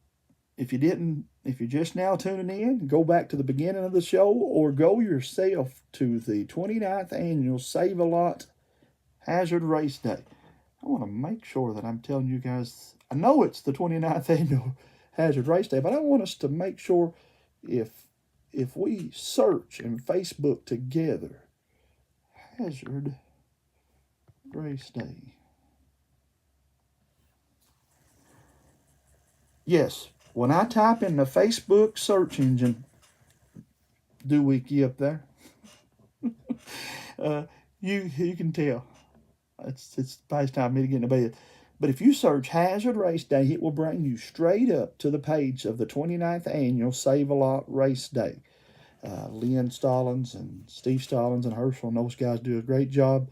if you're just now tuning in, go back to the beginning of the show or go yourself to the 29th annual Save-A-Lot Hazard Race Day. I want to make sure that I'm telling you guys, I know it's the 29th annual Hazard Race Day, but I want us to make sure if we search in Facebook together, Hazard Race Day. Yes, when I type in the Facebook search engine, Doohickey up there, you can tell. It's past time for me to get into bed. But if you search Hazard Race Day, it will bring you straight up to the page of the 29th annual Save-A-Lot Race Day. Lynn Stallings and Steve Stallings and Herschel and those guys do a great job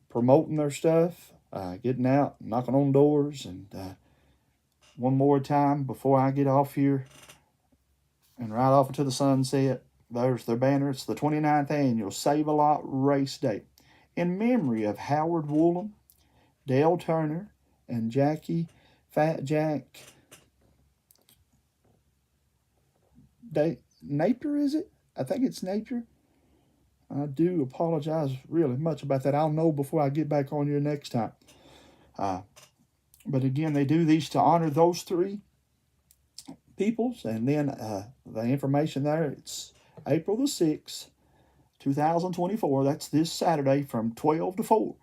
promoting their stuff, getting out, knocking on doors. And one more time before I get off here and ride off into the sunset, there's their banner. It's the 29th annual Save-A-Lot Race Day in memory of Howard Woolham, Dale Turner, and Jackie Fat Jack Napier, is it? I think it's Napier. I do apologize really much about that. I'll know before I get back on here next time. But again, they do these to honor those three peoples. And then the information there, it's April the 6th, 2024. That's this Saturday from 12 to 4.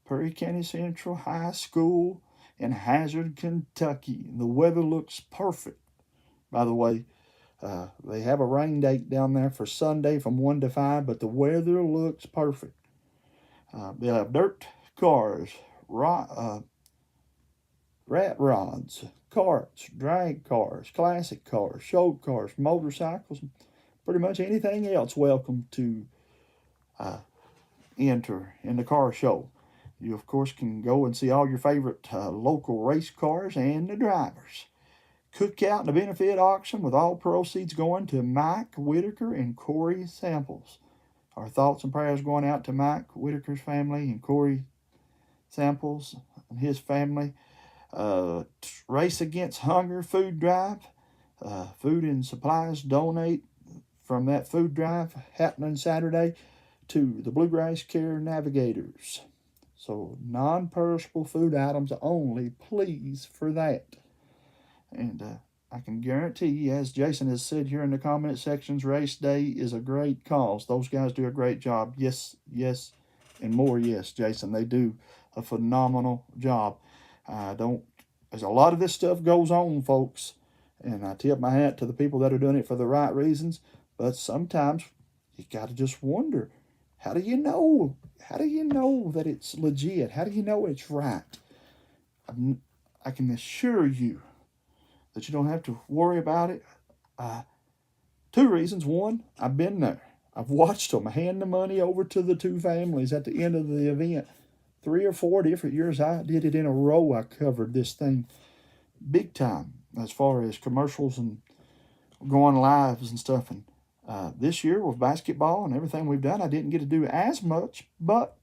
Perry County Central High School in Hazard, Kentucky. The weather looks perfect, by the way. They have a rain date down there for Sunday from 1 to 5, but the weather looks perfect. They'll have dirt cars, rat rods, carts, drag cars, classic cars, show cars, motorcycles, pretty much anything else welcome to enter in the car show. You, of course, can go and see all your favorite local race cars and the drivers. Cookout and a benefit auction with all proceeds going to Mike Whitaker and Corey Samples. Our thoughts and prayers going out to Mike Whitaker's family and Corey Samples and his family. Race Against Hunger food drive. Food and supplies donate from that food drive happening Saturday to the Bluegrass Care Navigators. So non-perishable food items only, please, for that. And I can guarantee you, as Jason has said here in the comment sections, Race Day is a great cause. Those guys do a great job. Yes, yes, and more yes, Jason. They do a phenomenal job. There's a lot of this stuff goes on, folks. And I tip my hat to the people that are doing it for the right reasons. But sometimes you got to just wonder, how do you know? How do you know that it's legit? How do you know it's right? I can assure you that you don't have to worry about it. 2 reasons. One, I've been there. I've watched them hand the money over to the 2 families at the end of the event. 3 or 4 different years I did it in a row. I covered this thing big time as far as commercials and going lives and stuff. And this year with basketball and everything we've done, I didn't get to do as much, but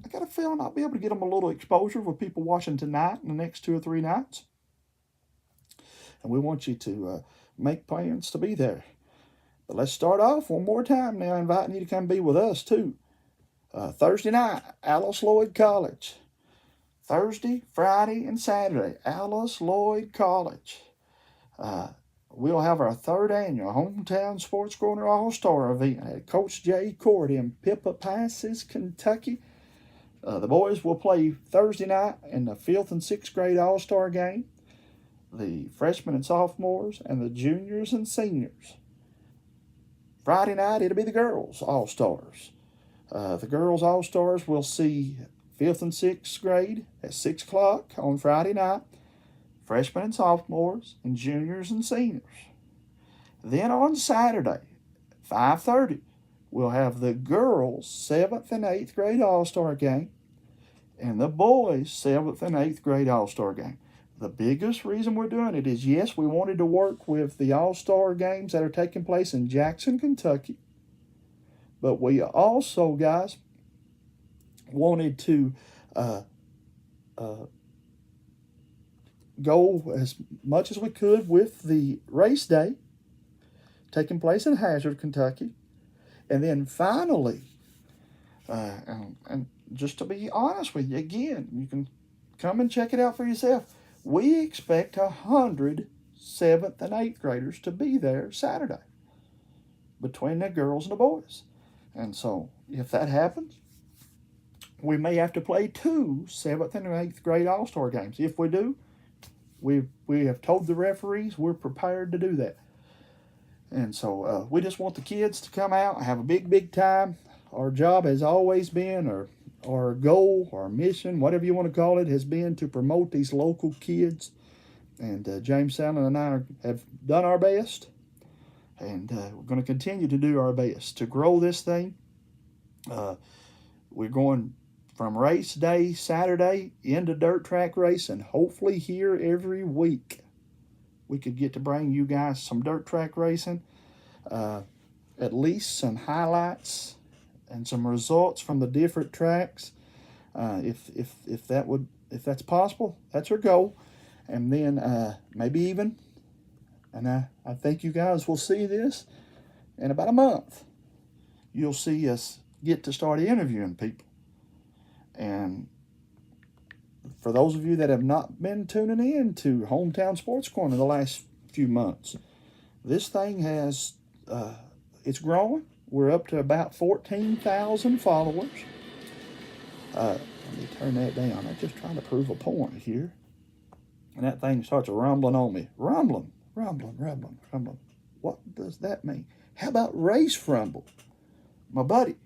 I got a feeling I'll be able to get them a little exposure with people watching tonight and the next 2 or 3 nights. And we want you to make plans to be there. But let's start off one more time now, inviting you to come be with us too. Thursday night, Alice Lloyd College. Thursday, Friday, and Saturday, Alice Lloyd College. We'll have our 3rd annual Hometown Sports Corner All-Star event at Coach J Court in Pippa Passes, Kentucky. The boys will play Thursday night in the 5th and 6th grade All-Star game. The freshmen and sophomores and the juniors and seniors. Friday night, it'll be the girls All-Stars. The girls All-Stars will see 5th and 6th grade at 6 o'clock on Friday night. Freshmen and sophomores and juniors and seniors. Then on Saturday, 5:30, we'll have the girls' 7th and 8th grade All-Star game and the boys' 7th and 8th grade All-Star game. The biggest reason we're doing it is, yes, we wanted to work with the All-Star games that are taking place in Jackson, Kentucky. But we also, guys, wanted to go as much as we could with the race day taking place in Hazard, Kentucky. And then finally, and just to be honest with you, again, you can come and check it out for yourself. We expect 100 7th and 8th graders to be there Saturday between the girls and the boys. And so if that happens, we may have to play 2 7th and 8th grade All-Star games. If we do, we have told the referees we're prepared to do that. And so we just want the kids to come out and have a big, big time. Our job has always been, or our goal, our mission, whatever you want to call it, has been to promote these local kids. And James Sandlin and I have done our best. And we're going to continue to do our best to grow this thing. We're going from race day, Saturday, into dirt track racing. Hopefully here every week we could get to bring you guys some dirt track racing. At least some highlights and some results from the different tracks. If that's possible, that's our goal. And then maybe even, and I think you guys will see this in about a month, you'll see us get to start interviewing people. And for those of you that have not been tuning in to Hometown Sports Corner the last few months, this thing has, it's growing. We're up to about 14,000 followers. Let me turn that down. I'm just trying to prove a point here. And that thing starts rumbling on me. Rumbling. What does that mean? How about Race Rumble? My buddy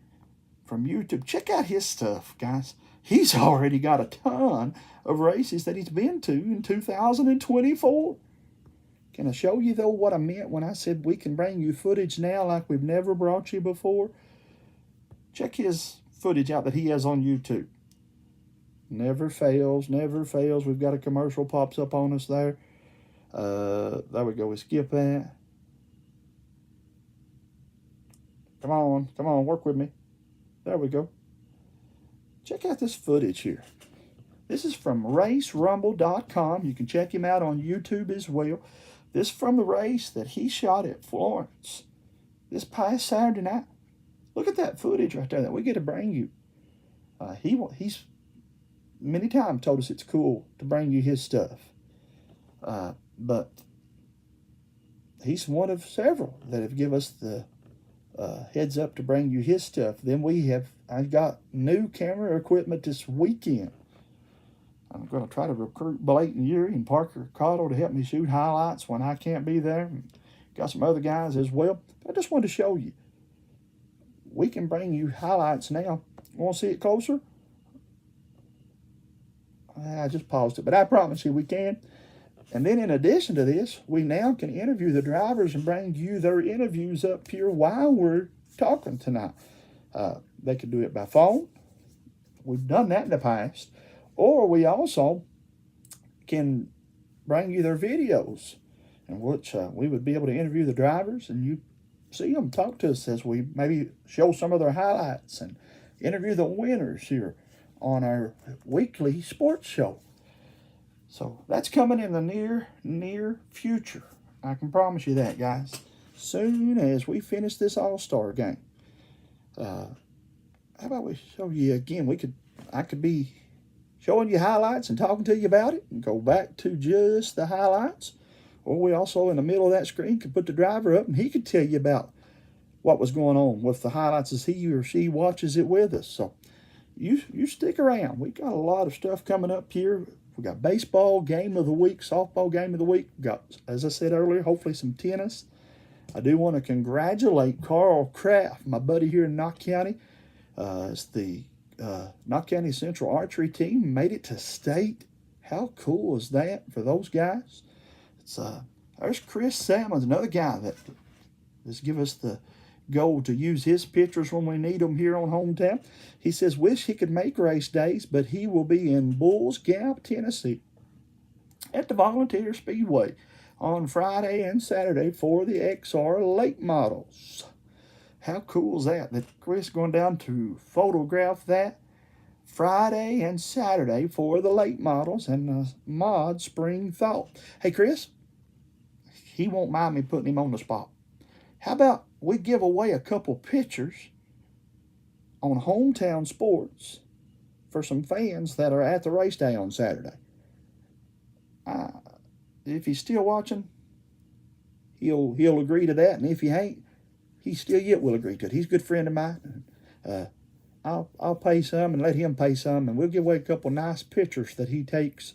from YouTube. Check out his stuff, guys. He's already got a ton of races that he's been to in 2024. Can I show you, though, what I meant when I said we can bring you footage now like we've never brought you before? Check his footage out that he has on YouTube. Never fails, never fails. We've got a commercial pops up on us there. There we go. We skip that. Come on, work with me. There we go. Check out this footage here. This is from racerumble.com. You can check him out on YouTube as well. This is from the race that he shot at Florence this past Saturday night. Look at that footage right there that we get to bring you. He's many times told us it's cool to bring you his stuff. But he's one of several that have given us the heads up to bring you his stuff. Then I got new camera equipment this weekend. I'm going to try to recruit Blake and Yuri and Parker Cottle to help me shoot highlights when I can't be there. Got some other guys as well. I just wanted to show you. We can bring you highlights now. Want to see it closer? I just paused it, but I promise you we can. And then in addition to this, we now can interview the drivers and bring you their interviews up here while we're talking tonight. They can do it by phone. We've done that in the past. Or we also can bring you their videos, in which we would be able to interview the drivers and you see them, talk to us as we maybe show some of their highlights and interview the winners here on our weekly sports show. So that's coming in the near future. I can promise you that, guys. Soon as we finish this All-Star game. How about we show you again? I could be showing you highlights and talking to you about it and go back to just the highlights. Or we also, in the middle of that screen, could put the driver up and he could tell you about what was going on with the highlights as he or she watches it with us. So you stick around. We got a lot of stuff coming up here. We got baseball game of the week, softball game of the week. We got, as I said earlier, hopefully some tennis. I do want to congratulate Carl Kraft, my buddy here in Knott County. It's the Knott County Central Archery team made it to state. How cool is that for those guys? There's Chris Salmons, another guy that has given us the goal to use his pictures when we need them here on Hometown. He says, wish he could make race days, but he will be in Bulls Gap, Tennessee at the Volunteer Speedway on Friday and Saturday for the XR late models. How cool is that? That Chris going down to photograph that Friday and Saturday for the late models and the mod spring thought. Hey, Chris, he won't mind me putting him on the spot. How about we give away a couple pictures on Hometown Sports for some fans that are at the race day on Saturday? If he's still watching, he'll agree to that, and if he ain't, he still yet will agree to it. He's a good friend of mine. I'll pay some and let him pay some, and we'll give away a couple nice pictures that he takes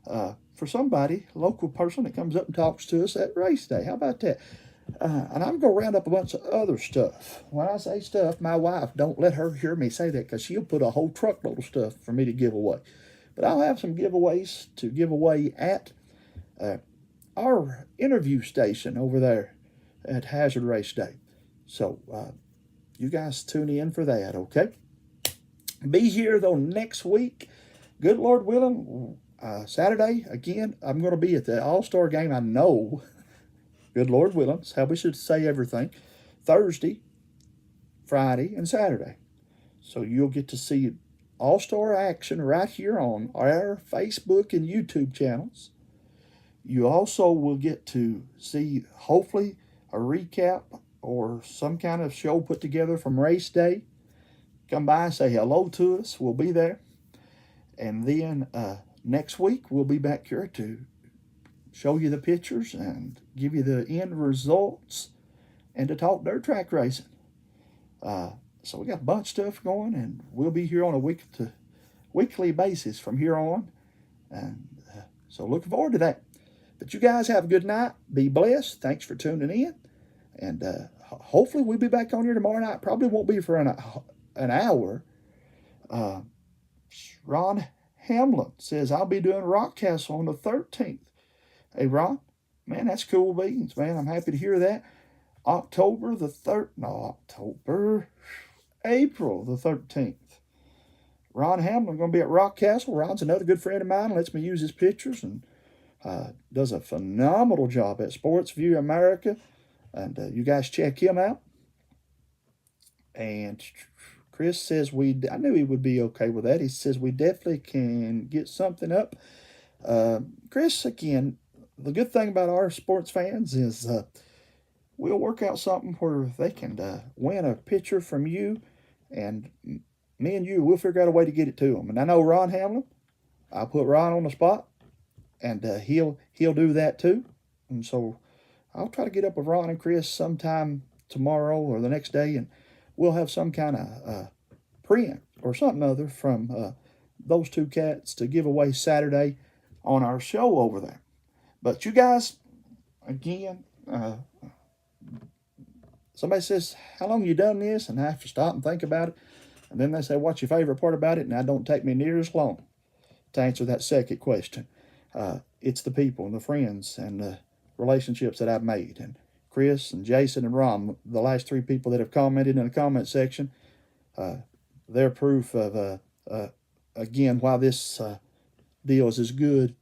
for somebody, a local person that comes up and talks to us at race day. How about that? And I'm going to round up a bunch of other stuff. When I say stuff, my wife, don't let her hear me say that because she'll put a whole truckload of stuff for me to give away. But I'll have some giveaways to give away at our interview station over there at Hazard Race Day. So you guys tune in for that, okay? Be here, though, next week. Good Lord willing, Saturday, again, I'm going to be at the All-Star game, I know. Good Lord willing, that's how we should say everything. Thursday, Friday, and Saturday. So you'll get to see All-Star action right here on our Facebook and YouTube channels. You also will get to see, hopefully, a recap or some kind of show put together from race day. Come by and say hello to us. We'll be there. And then next week, we'll be back here to show you the pictures and give you the end results and to talk dirt track racing. So we got a bunch of stuff going, and we'll be here on a weekly basis from here on. And so looking forward to that. But you guys have a good night. Be blessed. Thanks for tuning in. And hopefully we'll be back on here tomorrow night. Probably won't be for an hour. Ron Hamlin says, I'll be doing Rockcastle on the 13th. Hey, Ron, man, that's cool beans, man. I'm happy to hear that. April the 13th. Ron Hamlin going to be at Rockcastle. Ron's another good friend of mine. Lets me use his pictures and does a phenomenal job at Sports View America. And you guys check him out. And Chris says I knew he would be okay with that. He says we definitely can get something up. Chris, again, the good thing about our sports fans is we'll work out something where they can win a picture from you, and me and you, we'll figure out a way to get it to them. And I know Ron Hamlin, I'll put Ron on the spot, and he'll do that too. And so I'll try to get up with Ron and Chris sometime tomorrow or the next day, and we'll have some kind of print or something other from those two cats to give away Saturday on our show over there. But you guys, again, somebody says, how long you done this? And I have to stop and think about it. And then they say, what's your favorite part about it? And that don't take me near as long to answer that second question. It's the people and the friends and the relationships that I've made. And Chris and Jason and Ron, the last three people that have commented in the comment section, they're proof of, again, why this deal is as good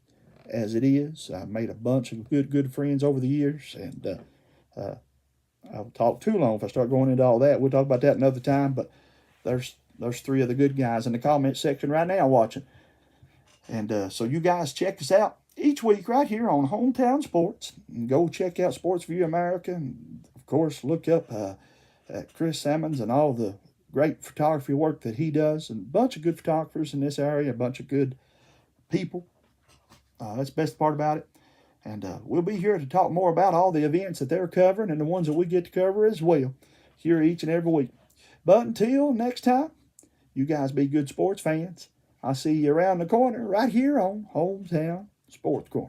as it is. I've made a bunch of good friends over the years, and I'll talk too long if I start going into all that. We'll talk about that another time, but there's three of the good guys in the comment section right now watching. And so you guys check us out each week right here on Hometown Sports. And go check out Sports View America. And, of course, look up at Chris Sammons and all the great photography work that he does. And a bunch of good photographers in this area, a bunch of good people. That's the best part about it. And we'll be here to talk more about all the events that they're covering and the ones that we get to cover as well here each and every week. But until next time, you guys be good sports fans. I'll see you around the corner right here on Hometown Sports Corner.